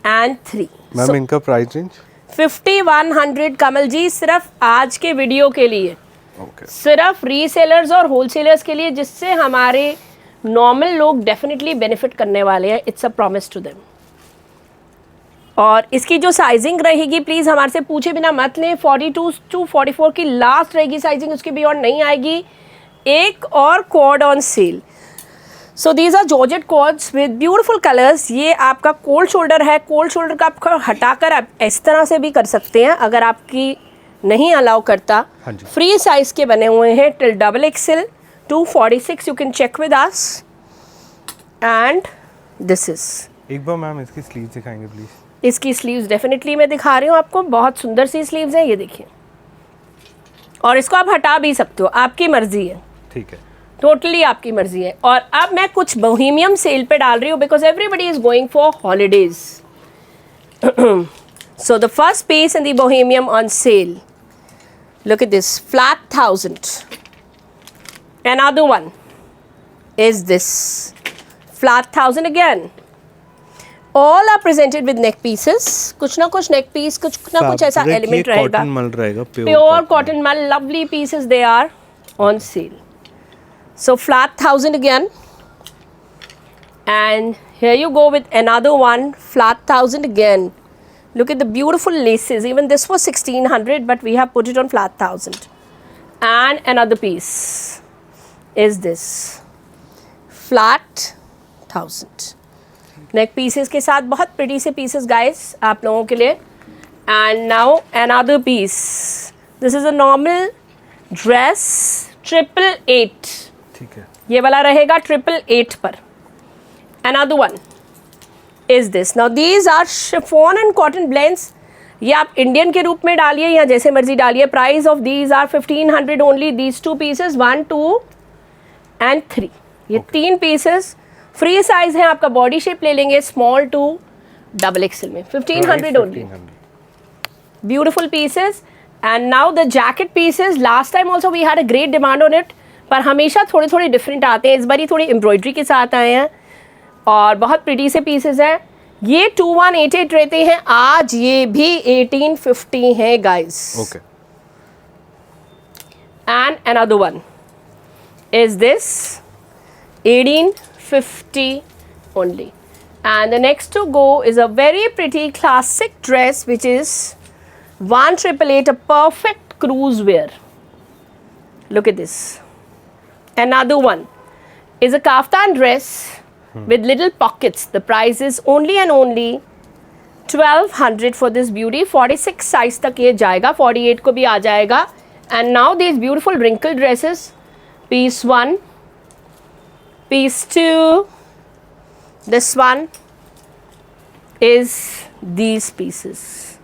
and 3. Ma'am इनका price range 5100 कमल जी सिर्फ आज के video के लिए. Okay. सिर्फ resellers और wholesalers के लिए, जिससे हमारे नॉर्मल लोग डेफिनेटली बेनिफिट करने वाले हैं. It's a promise to them. और इसकी जो साइजिंग रहेगी प्लीज़ हमारे से पूछे बिना मत लें. 42 to 44 की लास्ट रहेगी साइजिंग, उसके बियॉन्ड नहीं आएगी. एक और cord on sale. So these are georgette cords with beautiful colours. ये आपका कोल्ड शोल्डर है. कोल्ड शोल्डर का आपको हटाकर आप इस तरह से भी कर सकते हैं अगर आपकी नहीं अलाउ करता. फ्री साइज के बने हुए हैं till XXL to 46. You can check with us. And this is. एक बार मैम इसकी स्लीव दिखाएंगे प्लीज. इसकी स्लीव्स डेफिनेटली मैं दिखा रही हूँ आपको. बहुत सुंदर सी स्लीव्स हैं, ये देखिए. और इसको आप हटा भी सकते हो, आपकी मर्जी है. ठीक है. टोटली आपकी मर्जी है. और अब मैं कुछ बोहेमियम सेल पे डाल रही हूँ because everybody is going for holidays. So the first piece in the bohemian on sale. Look at this, flat 1000. Another one, is this flat 1000 again. All are presented with neck pieces. कुछ ना कुछ neck piece, कुछ ना कुछ ऐसा Fabric ये element रहेगा. cotton मल रहेगा, Pure cotton mal, lovely pieces they are on sale. So flat 1000 again. And here you go with another one, flat 1000 again. Look at the beautiful laces. Even this was 1600, but we have put it on flat 1000. And another piece is this flat 1000. Neck pieces के साथ बहुत pretty से pieces guys आप लोगों के लिए. And now another piece. This is a normal dress 888. ठीक है. ये वाला रहेगा 888 पर. Another one is this. Now these are chiffon and cotton blends. ये आप इंडियन के रूप में डालिए या जैसे मर्जी डालिए. Price of these are 1500 only. These 2 pieces 1, 2 and 3. ये 3 पीसेस फ्री साइज है. आपका बॉडी शेप ले लेंगे स्मॉल टू डबल एक्सेल में 1500 only. Beautiful pieces. And now the jacket pieces. Last time also we had a great demand on it, पर हमेशा थोड़े थोड़े डिफरेंट आते हैं. इस बार थोड़ी एम्ब्रॉयडरी के साथ आए हैं और बहुत प्रिटी से पीसेस हैं. ये 2188 रहते हैं. आज ये भी 1850 हैं guys. Okay. And another one is this 1850 only. And the next to go is a very pretty classic dress which is 1888, a perfect cruise wear. Look at this. Another one is a kaftan dress with little pockets. The price is only and only 1200 for this beauty. 46 size तक ये जाएगा, 48 को भी आ जाएगा. And now these beautiful wrinkle dresses. Piece 1, piece 2. This one is these pieces.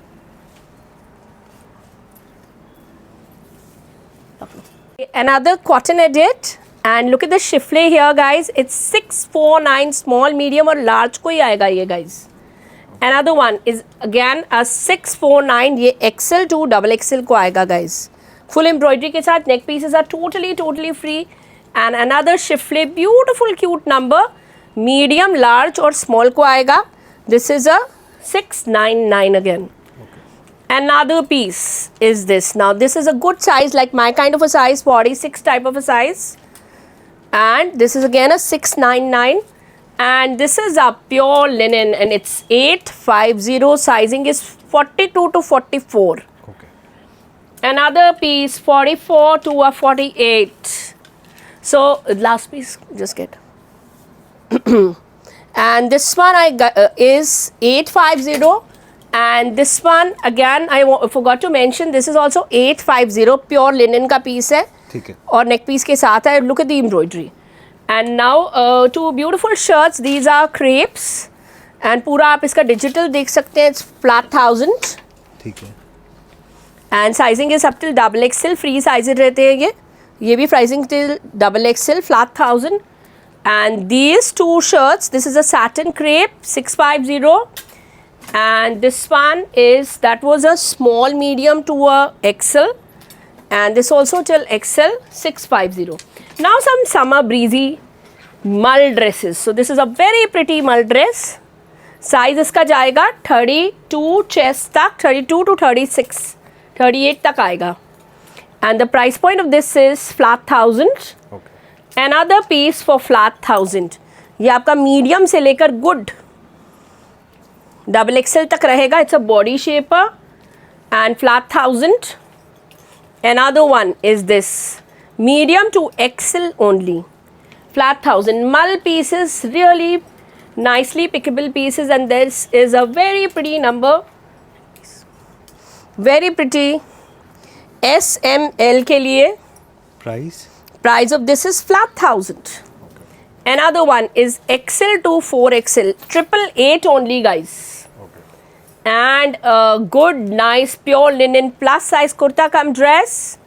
Another cotton edit. And look at the chiffle here guys. It's 649 small, medium और large को ही आएगा ये guys. Another one is again a 649. ये XL to double XL को आएगा guys. Full embroidery के साथ. Neck pieces are totally free. And another chiffle, beautiful cute number. Medium, large और small को आएगा. This is a 699 again. Another piece is this. Now this is a good size, like my kind of a size, 46 type of a size. And this is again a 699. And this is a pure linen and it's 850. Sizing is 42 to 44. Okay. Another piece 44 to a 48. So last piece, just get. And this one I got, is 850. And this one again I forgot to mention, this is also 850. Pure linen का piece है. ठीक है. और neck piece के साथ है. Look at the embroidery. And now 2 beautiful shirts. These are crepes. And पूरा आप इसका digital देख सकते हैं. It's flat 1000. ठीक है. And sizing is up till double XL. Free sizes रहते हैं ये. ये भी pricing till double XL, flat 1000. And these 2 shirts. This is a satin crepe 650. And this one is, that was a small medium to a XL. And this also till XL 650. Now some summer breezy mull dresses. So this is a very pretty mull dress. Size इसका जाएगा 32 chest तक, 32 to 36, 38 तक आएगा. And the price point of this is flat 1000. Okay. Another piece for flat 1000. ये आपका medium से लेकर good double XL तक रहेगा. It's a body shaper and flat 1000. Another one is this medium to XL only, flat 1000. Mull pieces, really nicely pickable pieces, and this is a very pretty number, very pretty. SML के लिए Price? price of this is flat 1000. Another one is XL to 4XL, 888 only guys. And a good nice pure linen plus size kurta cum dress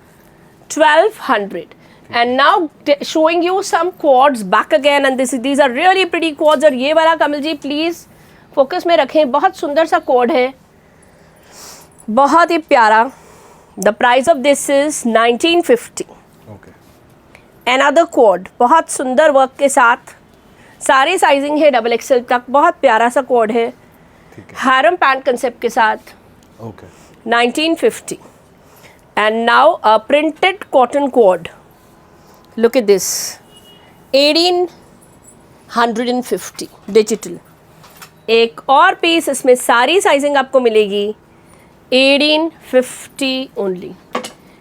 1200. And now showing you some quads back again, and these are really pretty quads. और ये वाला कमल जी please focus में रखें. बहुत सुंदर सा code है, बहुत ही प्यारा. The price of this is 1950. Okay. Another code, बहुत सुंदर वर्क के साथ, सारी साइजिंग है डबल एक्सेल तक, बहुत प्यारा सा कोड है, ठीक है। हैरम पैंट कंसेप्ट के साथ, okay 1950. And now a printed cotton cord. Look at this, 1850 digital. एक और पीस, इसमें सारी साइजिंग आपको मिलेगी, 1850 only.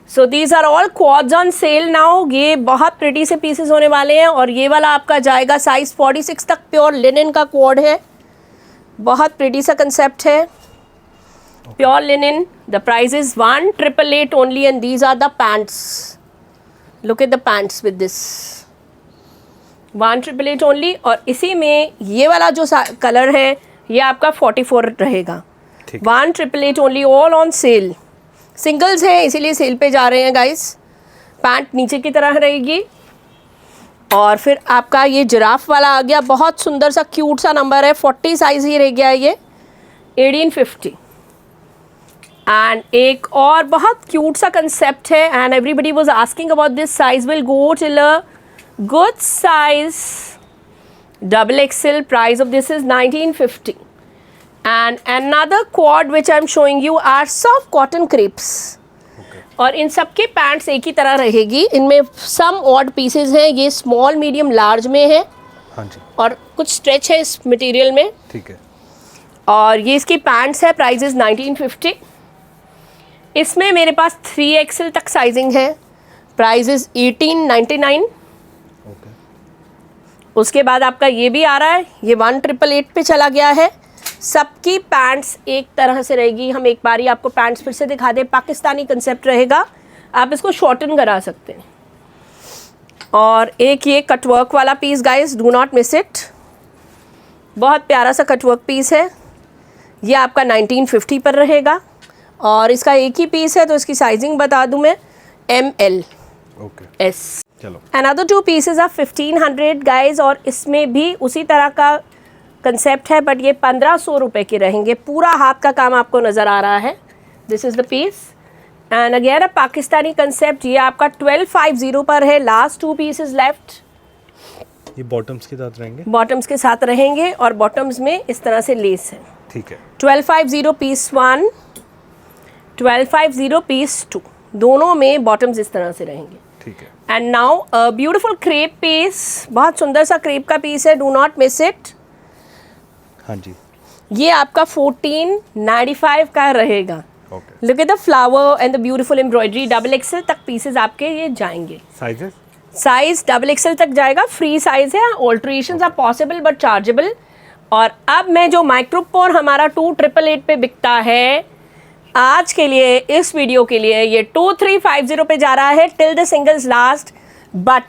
So these are all quads on sale now. ये बहुत प्रिटी से पीसेस होने वाले हैं और ये वाला आपका जाएगा साइज 46 तक. प्योर लिनन का क्वाड है, बहुत प्रिटी सा कंसेप्ट है, pure linen. The price is 1888 only and these are the pants. Look at the pants with this, 1888 only. और इसी में ये वाला जो कलर है ये आपका 44 रहेगा. ठीक. 1888 only, all on sale. Singles है इसीलिए सेल पे जा रहे हैं गाइस. पैंट नीचे की तरह रहेगी. और फिर आपका ये जिराफ वाला आ गया, बहुत सुंदर सा क्यूट सा नंबर है, 40 साइज ही रह गया ये, 1850. एंड एक और बहुत क्यूट सा कंसेप्ट है and everybody was asking about this. Size will go till a good size double XL. Price of this is 1950. And another quad which I am showing you are soft cotton crepes. और इन सब के pants एक ही तरह रहेगी. इनमें some odd pieces हैं, ये small medium large में है हाँ जी, और कुछ स्ट्रेच है इस मटेरियल में. ठीक है. और ये इसकी पैंट्स है. Price is 1950. इसमें मेरे पास 3XL तक साइजिंग है. Price is 1899. ओके उसके बाद आपका ये भी आ रहा है, ये 1888 पे चला गया है. सबकी पैंट्स एक तरह से रहेगी. हम एक बारी आपको पैंट्स फिर से दिखा दें. पाकिस्तानी कंसेप्ट रहेगा, आप इसको शॉर्टन करा सकते हैं. और एक ये कटवर्क वाला piece guys, do not miss it. बहुत प्यारा सा कटवर्क पीस है. ये आपका 1950 पर रहेगा और इसका एक ही पीस है तो इसकी साइजिंग बता दूं मैं, ML ओके S. चलो. Another two pieces are 1500 guys और इसमें भी उसी तरह का कंसेप्ट है बट ये 1500 रुपये के रहेंगे. पूरा हाथ का काम आपको नज़र आ रहा है. This is the piece and again a Pakistani concept. ये आपका 1250 पर है. Last 2 pieces left. ये बॉटम्स के साथ रहेंगे. बॉटम्स के साथ रहेंगे और बॉटम्स में इस तरह से लेस है. ठीक है. 1250 पीस 1, 1250 पीस 2, दोनों में बॉटम्स इस तरह से रहेंगे. ठीक है. And now a beautiful crepe piece, बहुत सुंदर सा क्रेप का पीस है. Do not miss it. हाँ जी. ये आपका 1495 का रहेगा. Okay. Look at the flower and the beautiful embroidery. Double XL तक पीसेस आपके ये जाएंगे. साइजेस साइज डबल एक्सेल तक जाएगा. फ्री साइज है, ऑल्ट्रेशंस आर पॉसिबल बट चार्जेबल. और अब मैं जो माइक्रोपोर हमारा 2888 पे बिकता है, आज के लिए इस वीडियो के लिए ये 2350 पे जा रहा है till the singles last. But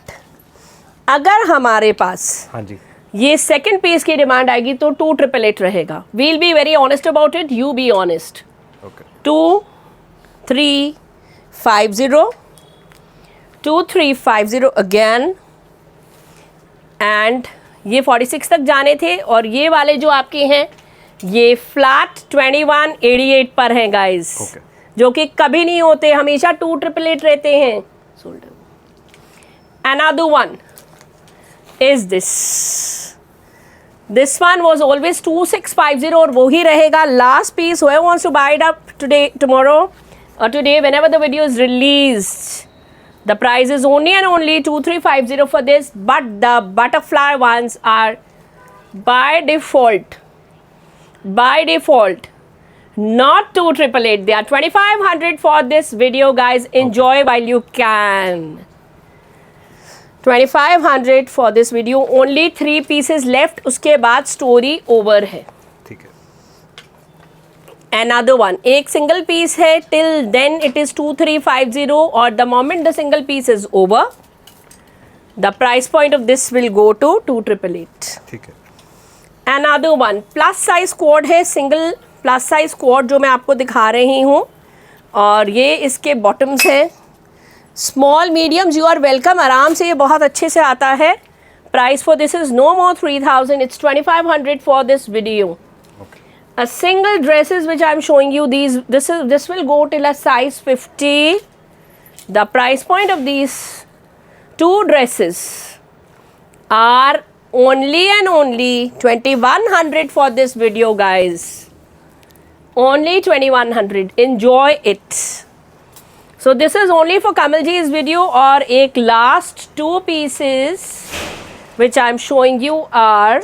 अगर हमारे पास हाँ जी, ये सेकंड पीस की डिमांड आएगी तो 2888 रहेगा. We'll be very honest about it, you be honest. Okay. 2350, 2350 again. And ये 46 तक जाने थे और ये वाले जो आपके हैं ये फ्लैट 2188 पर हैं गाइस. ओके. जो कि कभी नहीं होते, हमेशा 2888 रहते हैं. Another one is this. This one was always 2650 और वो ही रहेगा. Last piece, whoever wants to buy it up today, tomorrow or today, whenever the video is released, the price is only and only 2350 for this. But the butterfly ones are by default not 2888. They are 2500 for this video guys. Enjoy while you can. 2500 for this video. Only 3 pieces left. उसके बाद story over है. ठीक है. Another one, एक single piece है. Till then it is 2350 और the moment the single piece is over, the price point of this will go to 2888. ठीक है. Another one, plus size code है. सिंगल प्लस साइज कोड जो मैं आपको दिखा रही हूँ और ये इसके बॉटम्स हैं. Small mediums you are welcome. आराम से ये बहुत अच्छे से आता है. Price for this is no more 3000. It's 2500 for this video. Okay. A single dresses which I am showing you, this will go till a size 50. The price point of these 2 dresses are only and only 2100 for this video, guys. Only 2100. Enjoy it. So this is only for Kamal ji's video. और एक last 2 pieces which I'm showing you are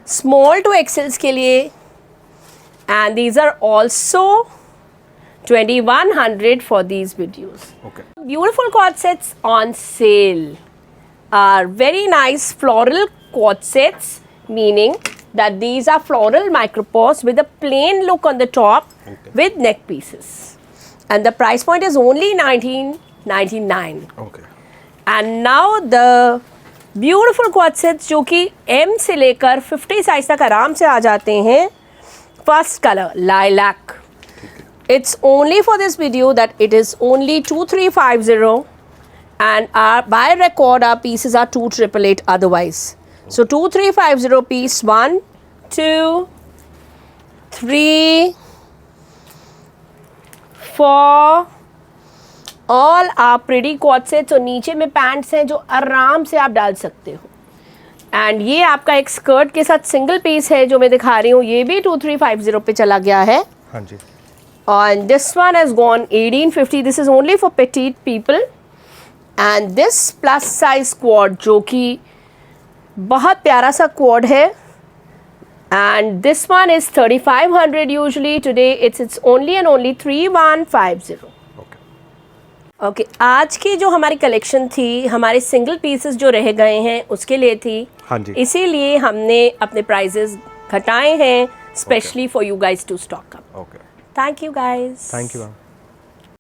small to XLs के लिए, and these are also 2100 for these videos. Okay. Beautiful cord sets on sale are very nice floral cord sets, meaning that these are floral micropores with a plain look on the top with neck pieces, and the price point is only 1999. Okay. And now the beautiful cord sets जो कि M से लेकर 50 size तक आराम से आ जाते हैं. First color lilac. It's only for this video that it is only 2350, and by record our pieces are 2888 otherwise. So 2350 piece 1, 2, 3, 4. All are pretty cord sets. और नीचे में पैंट्स हैं जो आराम से आप डाल सकते हो. एंड ये आपका एक स्कर्ट के साथ सिंगल पीस है जो मैं दिखा रही हूँ. ये भी 2350 पे चला गया है. हाँ जी. And this one has gone 1850. This is only for petite people. And this plus size quad जो कि बहुत प्यारा सा quad है. And this one is 3500 usually. Today it's only and only 3150. Okay आज की जो हमारी कलेक्शन थी, हमारे सिंगल पीसेस जो रह गए हैं उसके लिए थी. हाँ जी. इसीलिए हमने अपने प्राइजेस घटाए हैं specially for you guys to stock up. Okay. Thank you guys. Thank you ma'am.